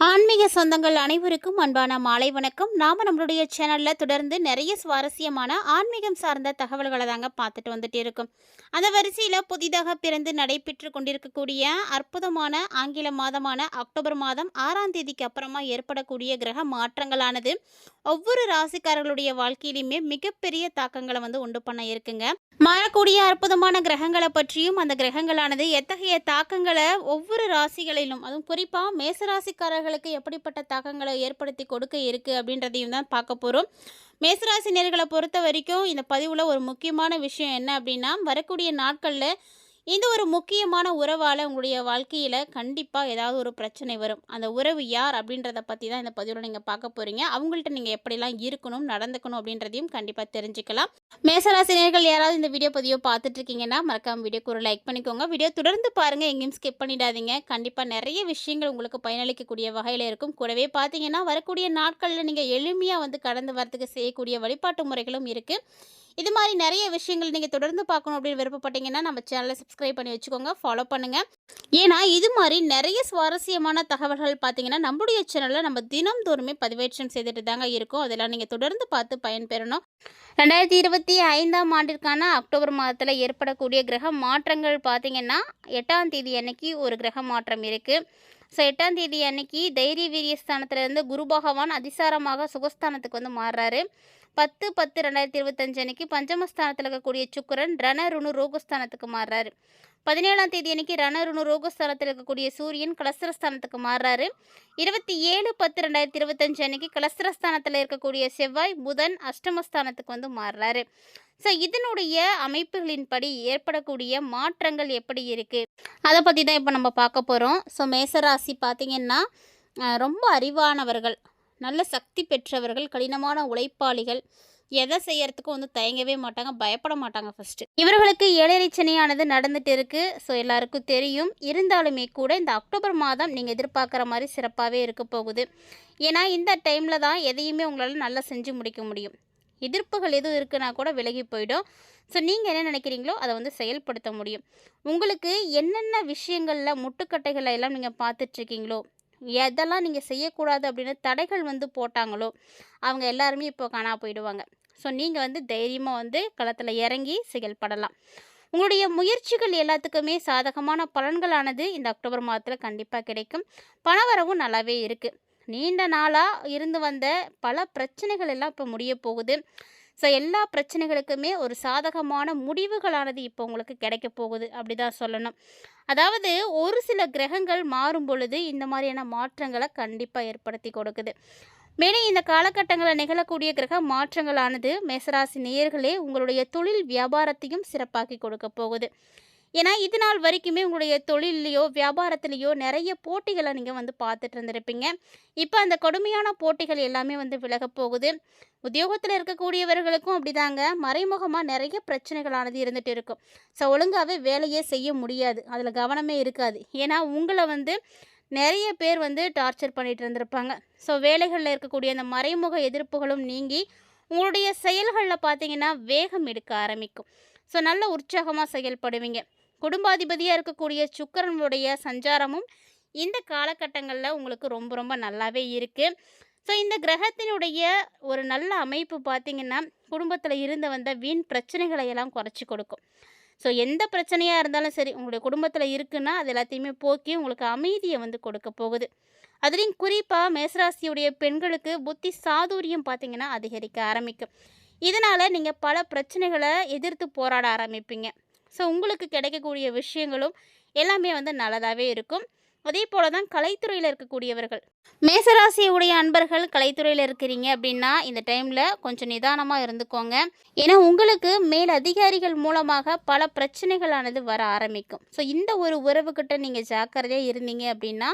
ஆன்மீக சொந்தங்கள் அனைவருக்கும் அன்பான மாலை வணக்கம். நம்மளுடைய சேனல்ல தொடர்ந்து நிறைய சுவாரஸ்யமான ஆன்மீகம் சார்ந்த தகவல்களை தாங்க பார்த்துட்டு வந்துட்டு இருக்கோம். அந்த வரிசையில் புதிதாக பிறந்து நடைபெற்று கொண்டிருக்கக்கூடிய அற்புதமான ஆங்கில மாதமான அக்டோபர் மாதம் 6ஆம் தேதிக்கு அப்புறமா ஏற்படக்கூடிய கிரக மாற்றங்களானது ஒவ்வொரு ராசிக்காரர்களுடைய வாழ்க்கையிலுமே மிகப்பெரிய தாக்கங்களை உண்டு பண்ண இருக்குங்க. மாறக்கூடிய அற்புதமான கிரகங்களை பற்றியும் அந்த கிரகங்களானது எத்தகைய தாக்கங்களை ஒவ்வொரு ராசிகளிலும், அதுவும் குறிப்பாக மேசராசிக்காரர்களுக்கு எப்படிப்பட்ட தாக்கங்களை ஏற்படுத்தி கொடுக்க இருக்குது அப்படின்றதையும் தான் பார்க்க போகிறோம். மேசராசினியர்களை பொறுத்த வரைக்கும் இந்த பதிவில் ஒரு முக்கியமான விஷயம் என்ன அப்படின்னா, வரக்கூடிய நாட்களில் இந்த ஒரு முக்கியமான உறவால் உங்களுடைய வாழ்க்கையில் கண்டிப்பாக ஏதாவது ஒரு பிரச்சனை வரும். அந்த உறவு யார் அப்படின்றத பற்றி தான் இந்த பதிவில் நீங்கள் பார்க்க போகிறீங்க. அவங்கள்ட்ட நீங்கள் எப்படிலாம் இருக்கணும், நடந்துக்கணும் அப்படின்றதையும் கண்டிப்பாக தெரிஞ்சுக்கலாம். மேசராசினியர்கள் யாராவது இந்த வீடியோ பதிவை பார்த்துட்டு இருக்கீங்கன்னா மறக்காமல் வீடியோக்கு ஒரு லைக் பண்ணிக்கோங்க. வீடியோ தொடர்ந்து பாருங்கள், எங்கேயும் ஸ்கிப் பண்ணிடாதீங்க. கண்டிப்பாக நிறைய விஷயங்கள் உங்களுக்கு பயனளிக்கக்கூடிய வகையில் இருக்கும். கூடவே பார்த்தீங்கன்னா வரக்கூடிய நாட்களில் நீங்கள் எளிமையாக கடந்து வரத்துக்கு செய்யக்கூடிய வழிபாட்டு முறைகளும் இருக்குது. இது மாதிரி நிறைய விஷயங்கள் நீங்கள் தொடர்ந்து பார்க்கணும் அப்படின்னு விருப்பப்பட்டீங்கன்னா நம்ம சேனலை சப்ஸ்கிரைப் பண்ணி வச்சுக்கோங்க, ஃபாலோ பண்ணுங்கள். ஏன்னா இது மாதிரி நிறைய சுவாரஸ்யமான தகவல்கள் பார்த்தீங்கன்னா நம்மளுடைய சேனலில் நம்ம தினம்தோறுமே பதிவேற்றம் செய்துட்டு தாங்க இருக்கோம். அதெல்லாம் நீங்கள் தொடர்ந்து பார்த்து பயன்பெறணும். 2025ஆம் ஆண்டிற்கான அக்டோபர் மாதத்தில் ஏற்படக்கூடிய கிரக மாற்றங்கள் பார்த்தீங்கன்னா 8ஆம் தேதி அன்னைக்கு ஒரு கிரக மாற்றம் இருக்குது. ஸோ 8ஆம் தேதி அன்னைக்கு தைரிய வீரிய ஸ்தானத்திலேருந்து குரு பகவான் அதிசாரமாக சுகஸ்தானத்துக்கு மாறுறாரு. 10/10/2025 அன்னைக்கு பஞ்சமஸ்தானத்தில் இருக்கக்கூடிய சுக்கிரன் ரணருணு ரோகஸ்தானத்துக்கு மாறுறாரு. 17ஆம் தேதி அன்னைக்கு ரணருணு ரோகஸ்தானத்தில் இருக்கக்கூடிய சூரியன் கலஸ்திரஸ்தானத்துக்கு மாறுறாரு. 27/10/2025 அன்னைக்கு கலஸ்திரஸ்தானத்தில் இருக்கக்கூடிய செவ்வாய் புதன் அஷ்டமஸ்தானத்துக்கு மாறுறாரு. ஸோ இதனுடைய அமைப்புகளின்படி ஏற்படக்கூடிய மாற்றங்கள் எப்படி இருக்குது அதை பற்றி தான் இப்போ நம்ம பார்க்க போகிறோம். ஸோ மேசராசி பார்த்திங்கன்னா ரொம்ப அறிவானவர்கள், நல்ல சக்தி பெற்றவர்கள், கடினமான உழைப்பாளிகள், எதை செய்யறதுக்கும் தயங்கவே மாட்டாங்க, பயப்பட மாட்டாங்க. ஃபஸ்ட்டு இவர்களுக்கு ஏழரை சனியானது நடந்துட்டு இருக்குது. ஸோ எல்லாருக்கும் தெரியும். இருந்தாலுமே கூட இந்த அக்டோபர் மாதம் நீங்கள் எதிர்பார்க்குற மாதிரி சிறப்பாகவே இருக்க போகுது. ஏன்னா இந்த டைமில் தான் எதையுமே உங்களால் நல்லா செஞ்சு முடிக்க முடியும். எதிர்ப்புகள் எதுவும் இருக்குன்னா கூட விலகி போயிடும். ஸோ நீங்கள் என்ன நினைக்கிறீங்களோ அதை செயல்படுத்த முடியும். உங்களுக்கு என்னென்ன விஷயங்களில் முட்டுக்கட்டைகளை எல்லாம் நீங்கள் பார்த்துட்ருக்கீங்களோ, எதெல்லாம் நீங்கள் செய்யக்கூடாது அப்படின்னு தடைகள் போட்டாங்களோ அவங்க எல்லாருமே இப்போ காணா போயிடுவாங்க. ஸோ நீங்கள் தைரியமாக களத்தில் இறங்கி செயல்படலாம். உங்களுடைய முயற்சிகள் எல்லாத்துக்குமே சாதகமான பலன்களானது இந்த அக்டோபர் மாதத்தில் கண்டிப்பாக கிடைக்கும். பணவரவும் நல்லாவே இருக்குது. நீண்ட நாளாக இருந்து வந்த பல பிரச்சனைகள் எல்லாம் இப்போ முடிய போகுது. ஸோ எல்லா பிரச்சனைகளுக்குமே ஒரு சாதகமான முடிவுகளானது இப்போ உங்களுக்கு கிடைக்க போகுது அப்படி தான் சொல்லணும். அதாவது ஒரு சில கிரகங்கள் மாறும் பொழுது இந்த மாதிரியான மாற்றங்களை கண்டிப்பாக ஏற்படுத்தி கொடுக்குது. மேலும் இந்த காலகட்டங்களில் நிகழக்கூடிய கிரக மாற்றங்களானது மேசராசி நேயர்களே உங்களுடைய தொழில் வியாபாரத்தையும் சிறப்பாக்கி கொடுக்க போகுது. ஏன்னா இது நாள் வரைக்குமே உங்களுடைய தொழிலையோ வியாபாரத்துலேயோ நிறைய போட்டிகளை நீங்கள் பார்த்துட்டு இருந்திருப்பீங்க. இப்போ அந்த கொடுமையான போட்டிகள் எல்லாமே விலக போகுது. உத்தியோகத்தில் இருக்கக்கூடியவர்களுக்கும் அப்படிதாங்க, மறைமுகமாக நிறைய பிரச்சனைகளானது இருந்துகிட்டு இருக்கும். ஸோ ஒழுங்காகவே வேலையே செய்ய முடியாது, அதில் கவனமே இருக்காது. ஏன்னா உங்களை நிறைய பேர் டார்ச்சர் பண்ணிட்டு இருந்திருப்பாங்க. ஸோ வேலைகளில் இருக்கக்கூடிய அந்த மறைமுக எதிர்ப்புகளும் நீங்கி உங்களுடைய செயல்களில் பார்த்தீங்கன்னா வேகம் எடுக்க ஆரம்பிக்கும். ஸோ நல்ல உற்சாகமாக செயல்படுவீங்க. குடும்பாதிபதியாக இருக்கக்கூடிய சுக்கிரனுடைய சஞ்சாரமும் இந்த காலகட்டங்களில் உங்களுக்கு ரொம்ப ரொம்ப நல்லாவே இருக்குது. ஸோ இந்த கிரகத்தினுடைய ஒரு நல்ல அமைப்பு பார்த்திங்கன்னா குடும்பத்தில் இருந்து வந்த வீண் பிரச்சனைகளை எல்லாம் குறைச்சி கொடுக்கும். ஸோ எந்த பிரச்சனையாக இருந்தாலும் சரி உங்களுடைய குடும்பத்தில் இருக்குன்னா அது எல்லாத்தையுமே போக்கி உங்களுக்கு அமைதியை கொடுக்க போகுது. அதுலேயும் குறிப்பாக மேசராசியுடைய பெண்களுக்கு புத்தி சாதுரியம் பார்த்திங்கன்னா அதிகரிக்க ஆரம்பிக்கும். இதனால் நீங்கள் பல பிரச்சனைகளை எதிர்த்து போராட ஆரம்பிப்பீங்க. ஸோ உங்களுக்கு கிடைக்கக்கூடிய விஷயங்களும் எல்லாமே நல்லதாகவே இருக்கும். அதே போல் தான் கலைத்துறையில் இருக்கக்கூடியவர்கள், மேசராசியுடைய அன்பர்கள் கலைத்துறையில் இருக்கிறீங்க அப்படின்னா இந்த டைமில் கொஞ்சம் நிதானமாக இருந்துக்கோங்க. ஏன்னா உங்களுக்கு மேல் அதிகாரிகள் மூலமாக பல பிரச்சனைகளானது வர ஆரம்பிக்கும். ஸோ இந்த ஒரு உறவுக்கிட்ட நீங்கள் ஜாக்கிரதையாக இருந்தீங்க அப்படின்னா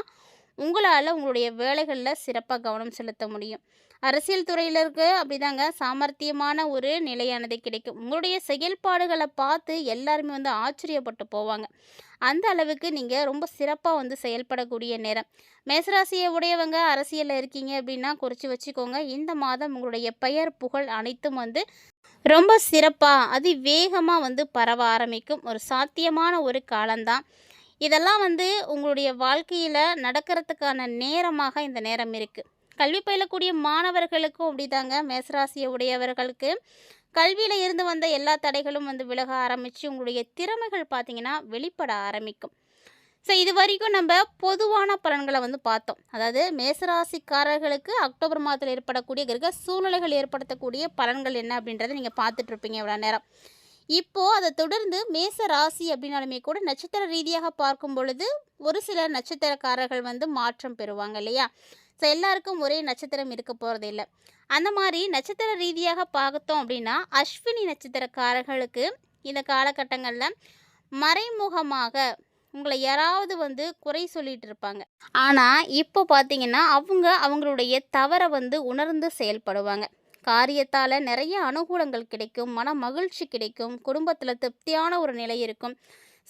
உங்களால் உங்களுடைய வேலைகளில் சிறப்பாக கவனம் செலுத்த முடியும். அரசியல் துறையில் இருக்க அப்படிதாங்க சாமர்த்தியமான ஒரு நிலையானது கிடைக்கும். உங்களுடைய செயல்பாடுகளை பார்த்து எல்லாருமே ஆச்சரியப்பட்டு போவாங்க. அந்த அளவுக்கு நீங்கள் ரொம்ப சிறப்பாக செயல்படக்கூடிய நேரம். மேசராசியை உடையவங்க அரசியலில் இருக்கீங்க அப்படின்னா குறித்து வச்சுக்கோங்க. இந்த மாதம் உங்களுடைய பெயர் புகழ் அனைத்தும் ரொம்ப சிறப்பாக அதிவேகமாக பரவ ஆரம்பிக்கும் ஒரு சாத்தியமான ஒரு காலம்தான். இதெல்லாம் வந்து உங்களுடைய வாழ்க்கையில் நடக்கிறதுக்கான நேரமாக இந்த நேரம் இருக்குது. கல்வி பயிலக்கூடிய மாணவர்களுக்கும் அப்படிதாங்க. மேசராசியை உடையவர்களுக்கு கல்வியில் இருந்து வந்த எல்லா தடைகளும் வந்து விலக ஆரம்பித்து உங்களுடைய திறமைகள் பார்த்திங்கன்னா வெளிப்பட ஆரம்பிக்கும். ஸோ இது வரைக்கும் நம்ம பொதுவான பலன்களை வந்து பார்த்தோம். அதாவது மேசராசிக்காரர்களுக்கு அக்டோபர் மாதத்தில் ஏற்படக்கூடிய கிரக சூழ்நிலைகள் ஏற்படுத்தக்கூடிய பலன்கள் என்ன அப்படின்றத நீங்கள் பார்த்துட்ருப்பீங்க இவ்வளோ நேரம். இப்போது அதை தொடர்ந்து மேச ராசி அப்படின்னாலுமே கூட நட்சத்திர ரீதியாக பார்க்கும் பொழுது ஒரு சில நட்சத்திரக்காரர்கள் வந்து மாற்றம் பெறுவாங்க இல்லையா? ஸோ எல்லாருக்கும் ஒரே நட்சத்திரம் இருக்க போகிறது இல்லை. அந்த மாதிரி நட்சத்திர ரீதியாக பார்த்தோம் அப்படின்னா அஸ்வினி நட்சத்திரக்காரர்களுக்கு இந்த காலகட்டங்களில் மறைமுகமாக உங்களை யாராவது வந்து குறை சொல்லிட்டு இருப்பாங்க. ஆனால் இப்போ பார்த்தீங்கன்னா அவங்களுடைய தவறை வந்து உணர்ந்து செயல்படுவாங்க. காரியத்தால் நிறைய அனுகூலங்கள் கிடைக்கும், மன மகிழ்ச்சி கிடைக்கும், குடும்பத்தில் திருப்தியான ஒரு நிலை இருக்கும்.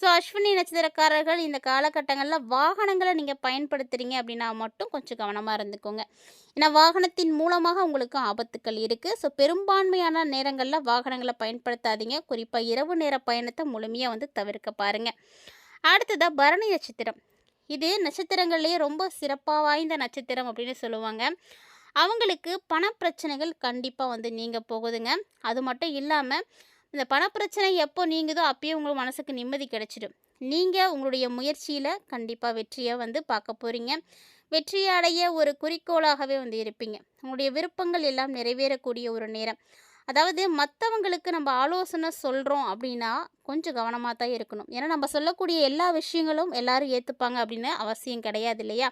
ஸோ அஸ்வினி நட்சத்திரக்காரர்கள் இந்த காலகட்டங்களில் வாகனங்களை நீங்கள் பயன்படுத்துகிறீங்க அப்படின்னா மட்டும் கொஞ்சம் கவனமாக இருந்துக்கோங்க. ஏன்னா வாகனத்தின் மூலமாக உங்களுக்கு ஆபத்துக்கள் இருக்குது. ஸோ பெரும்பான்மையான நேரங்களில் வாகனங்களை பயன்படுத்தாதீங்க. குறிப்பாக இரவு நேர பயணத்தை முழுமையாக வந்து தவிர்க்க பாருங்கள். அடுத்ததாக பரணி நட்சத்திரம். இது நட்சத்திரங்கள்லேயே ரொம்ப சிறப்பாக வாய்ந்த நட்சத்திரம் அப்படின்னு சொல்லுவாங்க. அவங்களுக்கு பணப்பிரச்சனைகள் கண்டிப்பாக வந்து நீங்கள் போகுதுங்க. அது மட்டும் இல்லாமல் இந்த பணப்பிரச்சனை எப்போ நீங்குதோ அப்பயே உங்களுக்கு மனசுக்கு நிம்மதி கிடைச்சிடும். நீங்கள் உங்களுடைய முயற்சியில் கண்டிப்பாக வெற்றியை வந்து பார்க்க போகிறீங்க. வெற்றி அடைய ஒரு குறிக்கோளாகவே வந்து இருப்பீங்க. உங்களுடைய விருப்பங்கள் எல்லாம் நிறைவேறக்கூடிய ஒரு நேரம். அதாவது மற்றவங்களுக்கு நம்ம ஆலோசனை சொல்கிறோம் அப்படின்னா கொஞ்சம் கவனமாக தான் இருக்கணும். ஏன்னா நம்ம சொல்லக்கூடிய எல்லா விஷயங்களும் எல்லாரும் ஏற்றுப்பாங்க அப்படின்னு அவசியம் கிடையாது இல்லையா?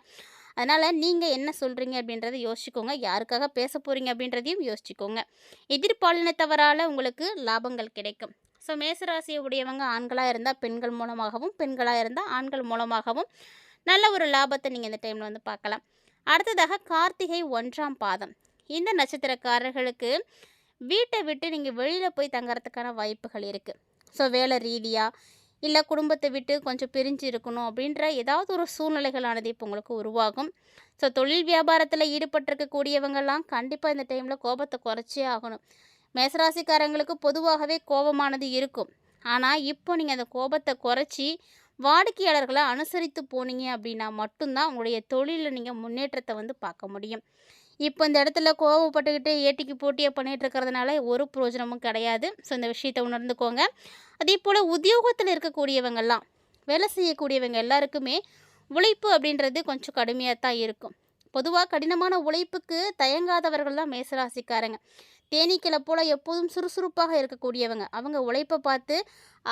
அதனால் நீங்கள் என்ன சொல்கிறீங்க அப்படின்றத யோசிச்சுக்கோங்க. யாருக்காக பேச போகிறீங்க அப்படின்றதையும் யோசிச்சுக்கோங்க. எதிர்பாலினத்தவரால் உங்களுக்கு லாபங்கள் கிடைக்கும். ஸோ மேசராசியை உடையவங்க ஆண்களாக இருந்தால் பெண்கள் மூலமாகவும், பெண்களாக இருந்தால் ஆண்கள் மூலமாகவும் நல்ல ஒரு லாபத்தை நீங்கள் இந்த டைமில் வந்து பார்க்கலாம். அடுத்ததாக கார்த்திகை 1ஆம் பாதம். இந்த நட்சத்திரக்காரர்களுக்கு வீட்டை விட்டு நீங்கள் வெளியில் போய் தங்கறதுக்கான வாய்ப்புகள் இருக்குது. ஸோ வேலை ரீதியாக இல்லை குடும்பத்தை விட்டு கொஞ்சம் பிரிஞ்சு இருக்கணும் அப்படின்ற ஏதாவது ஒரு சூழ்நிலைகளானது இப்போ உங்களுக்கு உருவாகும். ஸோ தொழில் வியாபாரத்தில் ஈடுபட்டிருக்கக்கூடியவங்கெல்லாம் கண்டிப்பாக இந்த டைமில் கோபத்தை குறைச்சே ஆகணும். மேசராசிக்காரங்களுக்கு பொதுவாகவே கோபமானது இருக்கும். ஆனால் இப்போ நீங்கள் அந்த கோபத்தை குறைச்சி வாடிக்கையாளர்களை அனுசரித்து போனீங்க அப்படின்னா மட்டும்தான் உங்களுடைய தொழிலில் நீங்கள் முன்னேற்றத்தை வந்து பார்க்க முடியும். இப்போ இந்த இடத்துல கோவப்பட்டுக்கிட்டு ஏட்டிக்கு போட்டியாக பண்ணிகிட்டு இருக்கிறதுனால ஒரு பிரயோஜனமும் கிடையாது. ஸோ இந்த விஷயத்தை உணர்ந்துக்கோங்க. அதே போல் உத்தியோகத்தில் இருக்கக்கூடியவங்கெல்லாம், வேலை செய்யக்கூடியவங்க எல்லாருக்குமே உழைப்பு அப்படின்றது கொஞ்சம் கடுமையாக தான் இருக்கும். பொதுவாக கடினமான உழைப்புக்கு தயங்காதவர்கள் தான் மேசராசிக்காரங்க. தேனீக்களை போல் எப்போதும் சுறுசுறுப்பாக இருக்கக்கூடியவங்க. அவங்க உழைப்பை பார்த்து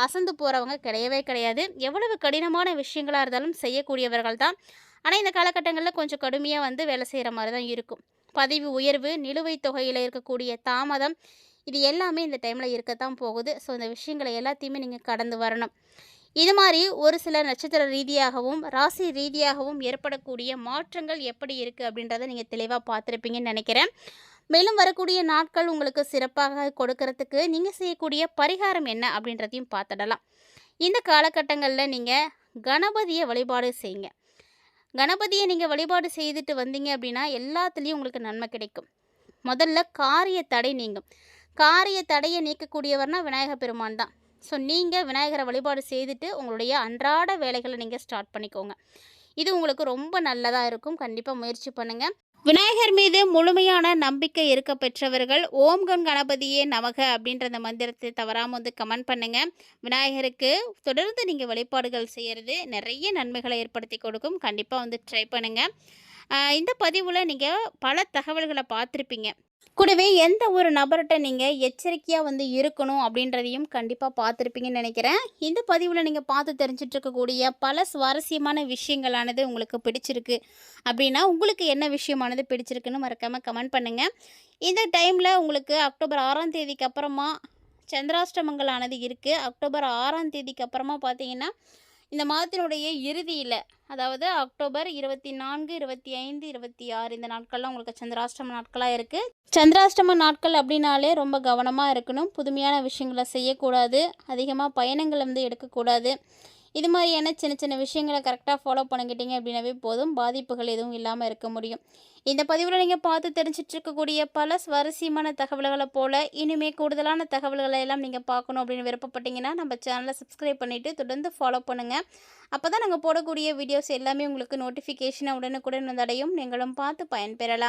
அசந்து போகிறவங்க கிடையவே கிடையாது. எவ்வளவு கடினமான விஷயங்களாக இருந்தாலும் செய்யக்கூடியவர்கள் தான். ஆனால் இந்த காலகட்டங்களில் கொஞ்சம் கடுமையாக வந்து வேலை செய்கிற மாதிரி தான் இருக்கும். பதவி உயர்வு, நிலுவைத் தொகையில் இருக்கக்கூடிய தாமதம், இது எல்லாமே இந்த டைமில் இருக்கத்தான் போகுது. ஸோ இந்த விஷயங்களை எல்லாத்தையுமே நீங்கள் கடந்து வரணும். இது மாதிரி ஒரு சில நட்சத்திர ரீதியாகவும் ராசி ரீதியாகவும் ஏற்படக்கூடிய மாற்றங்கள் எப்படி இருக்குது அப்படின்றத நீங்கள் தெளிவாக பார்த்துருப்பீங்கன்னு நினைக்கிறேன். மேலும் வரக்கூடிய நாட்கள் உங்களுக்கு சிறப்பாக கொடுக்கறதுக்கு நீங்கள் செய்யக்கூடிய பரிகாரம் என்ன அப்படின்றதையும் பார்த்துடலாம். இந்த காலகட்டங்களில் நீங்கள் கணபதியை வழிபாடு செய்யுங்க. கணபதியை நீங்கள் வழிபாடு செய்துட்டு வந்தீங்க அப்படின்னா எல்லாத்துலேயும் உங்களுக்கு நன்மை கிடைக்கும். முதல்ல காரிய தடை நீங்கும். காரிய தடையை நீக்கக்கூடியவர்னா விநாயகர் பெருமான் தான். ஸோ நீங்கள் விநாயகரை வழிபாடு செய்துட்டு உங்களுடைய அன்றாட வேலைகளை நீங்கள் ஸ்டார்ட் பண்ணிக்கோங்க. இது உங்களுக்கு ரொம்ப நல்லதாக இருக்கும். கண்டிப்பாக முயற்சி பண்ணுங்கள். விநாயகர் மீது முழுமையான நம்பிக்கை இருக்க பெற்றவர்கள் ஓம் கண் கணபதியே நமக அப்படின்ற அந்த மந்திரத்தை தவறாமல் வந்து கமெண்ட் பண்ணுங்கள். விநாயகருக்கு தொடர்ந்து நீங்கள் வழிபாடுகள் செய்கிறது நிறைய நன்மைகளை ஏற்படுத்தி கொடுக்கும். கண்டிப்பாக வந்து ட்ரை பண்ணுங்கள். இந்த பதிவில் நீங்கள் பல தகவல்களை பார்த்துருப்பீங்க. கூடவே எந்த ஒரு நபர்கிட்ட நீங்கள் எச்சரிக்கையாக வந்து இருக்கணும் அப்படின்றதையும் கண்டிப்பாக பார்த்துருப்பீங்கன்னு நினைக்கிறேன். இந்த பதிவில் நீங்கள் பார்த்து தெரிஞ்சிட்டு இருக்கக்கூடிய பல சுவாரஸ்யமான விஷயங்களானது உங்களுக்கு பிடிச்சிருக்கு அப்படின்னா உங்களுக்கு என்ன விஷயமானது பிடிச்சிருக்குன்னு மறக்காமல் கமெண்ட் பண்ணுங்கள். இந்த டைமில் உங்களுக்கு அக்டோபர் 6ஆம் தேதிக்கு அப்புறமா சந்திராஷ்டமங்களானது இருக்குது. அக்டோபர் 6ஆம் தேதிக்கு அப்புறமா பார்த்தீங்கன்னா இந்த மாதத்தினுடைய இறுதியில், அதாவது அக்டோபர் 24, 25, 26 இந்த நாட்கள்லாம் உங்களுக்கு சந்திராஷ்டம நாட்களாக இருக்குது. சந்திராஷ்டம நாட்கள் அப்படின்னாலே ரொம்ப கவனமாக இருக்கணும். புதுமையான விஷயங்களை செய்யக்கூடாது. அதிகமாக பயணங்கள் வந்து எடுக்கக்கூடாது. இது மாதிரியான சின்ன சின்ன விஷயங்களை கரெக்டாக ஃபாலோ பண்ணிக்கிட்டீங்க அப்படின்னாவே போதும், பாதிப்புகள் எதுவும் இல்லாமல் இருக்க முடியும். இந்த பதிவில் நீங்கள் பார்த்து தெரிஞ்சிட்டு இருக்கக்கூடிய பல சுவாரஸ்யமான தகவல்களை போல இனிமே கூடுதலான தகவல்களை எல்லாம் நீங்கள் பார்க்கணும் அப்படின்னு விருப்பப்பட்டீங்கன்னா நம்ம சேனலை சப்ஸ்கிரைப் பண்ணிவிட்டு தொடர்ந்து ஃபாலோ பண்ணுங்கள். அப்போ தான் நாங்கள் போடக்கூடிய வீடியோஸ் எல்லாமே உங்களுக்கு நோட்டிஃபிகேஷனை உடனுக்குடன் வந்தடையும். நீங்களும் பார்த்து பயன்பெறலாம்.